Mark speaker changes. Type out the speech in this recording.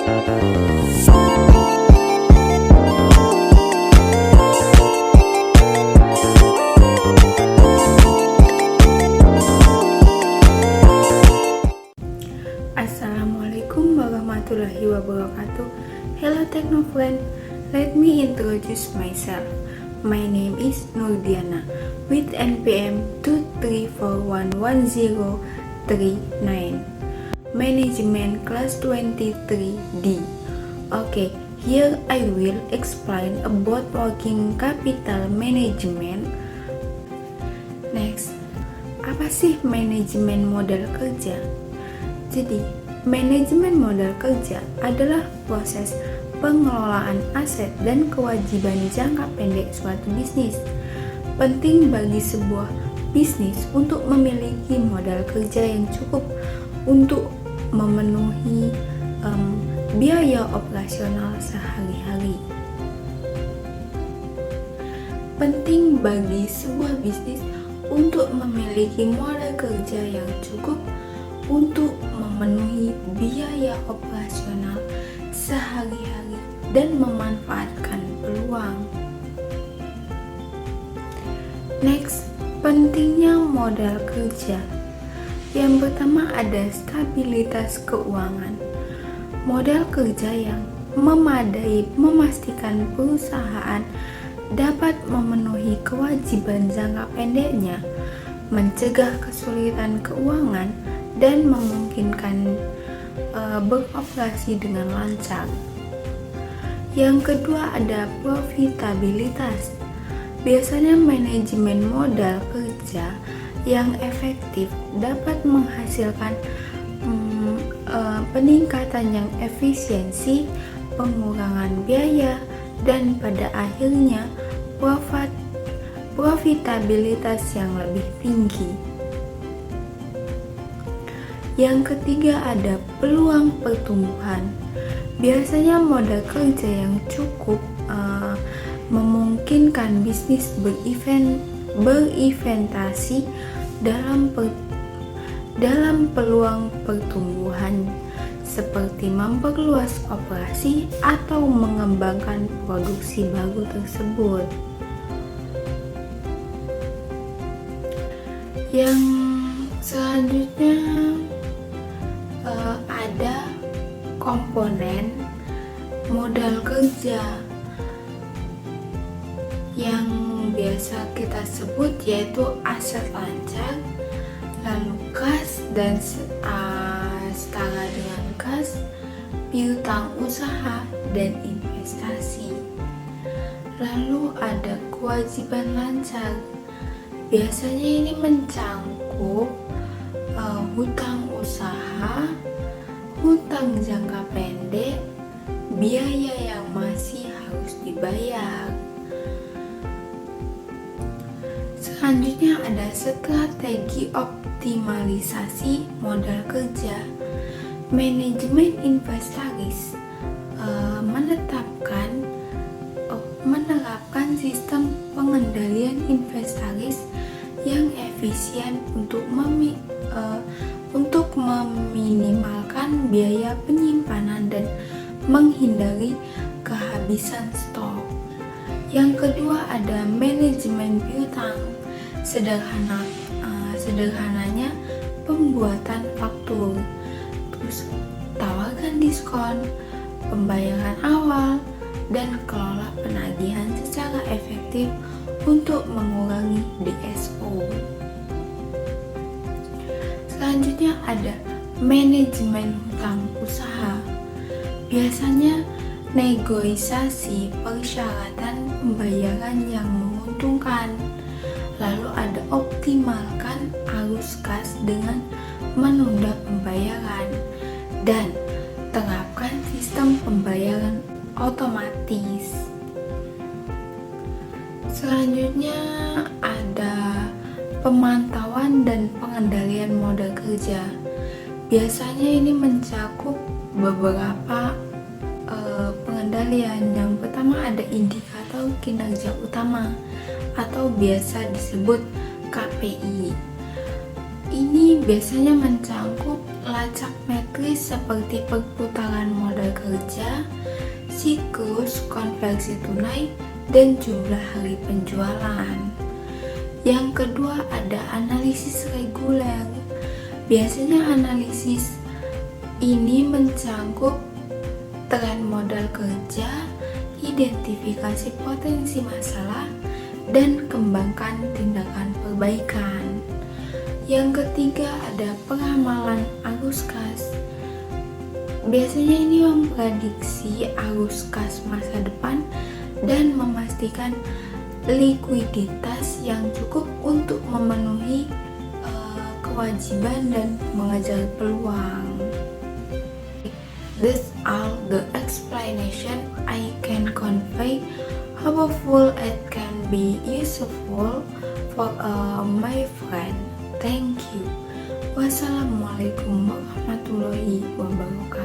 Speaker 1: Assalamualaikum warahmatullahi wabarakatuh. Hello Techno friend, let me introduce myself. My name is Nurdiana with NPM 234111039, Management Class 23D. Okay, here I will explain about working capital management. Next, apa sih manajemen modal kerja? Jadi, manajemen modal kerja adalah proses pengelolaan aset dan kewajiban jangka pendek suatu bisnis. Penting bagi sebuah bisnis untuk memiliki modal kerja yang cukup untuk memenuhi biaya operasional sehari-hari. Penting bagi sebuah bisnis untuk memiliki modal kerja yang cukup untuk memenuhi biaya operasional sehari-hari dan memanfaatkan peluang. Next, pentingnya modal kerja. Yang pertama ada stabilitas keuangan. Modal kerja yang memadai memastikan perusahaan dapat memenuhi kewajiban jangka pendeknya, mencegah kesulitan keuangan, dan memungkinkan beroperasi dengan lancar. Yang kedua ada profitabilitas. Biasanya manajemen modal kerja yang efektif dapat menghasilkan peningkatan yang efisiensi, pengurangan biaya, dan pada akhirnya profitabilitas yang lebih tinggi. Yang ketiga ada peluang pertumbuhan. Biasanya modal kerja yang cukup memungkinkan bisnis berinvestasi dalam peluang pertumbuhan seperti memperluas operasi atau mengembangkan produksi baru tersebut. Yang selanjutnya ada komponen modal kerja yang biasa kita sebut yaitu aset lancar, lalu kas dan setara dengan kas, piutang usaha dan investasi. Lalu ada kewajiban lancar. Biasanya ini mencangkup hutang usaha, hutang jangka pendek, biaya yang masih harus dibayar. Selanjutnya ada strategi optimalisasi modal kerja. Manajemen inventaris menerapkan sistem pengendalian inventaris yang efisien untuk meminimalkan biaya penyimpanan dan menghindari kehabisan stok. Yang kedua ada manajemen piutang. Sederhananya pembuatan faktur, terus tawarkan diskon, pembayaran awal, dan kelola penagihan secara efektif untuk mengurangi DSO. Selanjutnya ada manajemen hutang usaha. Biasanya negosiasi persyaratan pembayaran yang menguntungkan. Lalu ada optimalkan arus kas dengan menunda pembayaran dan terapkan sistem pembayaran otomatis. Selanjutnya ada pemantauan dan pengendalian modal kerja. Biasanya ini mencakup beberapa pengendalian. Yang pertama ada indikator kinerja utama atau biasa disebut KPI. Ini biasanya mencangkup lacak metris seperti perputaran modal kerja, siklus konversi tunai, dan jumlah hari penjualan. Yang kedua ada analisis reguler. Biasanya analisis ini mencangkup tren modal kerja, identifikasi potensi masalah, dan kembangkan tindakan perbaikan. Yang ketiga ada peramalan arus kas. Biasanya ini memprediksi arus kas masa depan dan memastikan likuiditas yang cukup untuk memenuhi kewajiban dan mengejar peluang. That's all the explanation I can convey. Hopeful it can be useful for my friend. Thank you. Wassalamualaikum warahmatullahi wabarakatuh.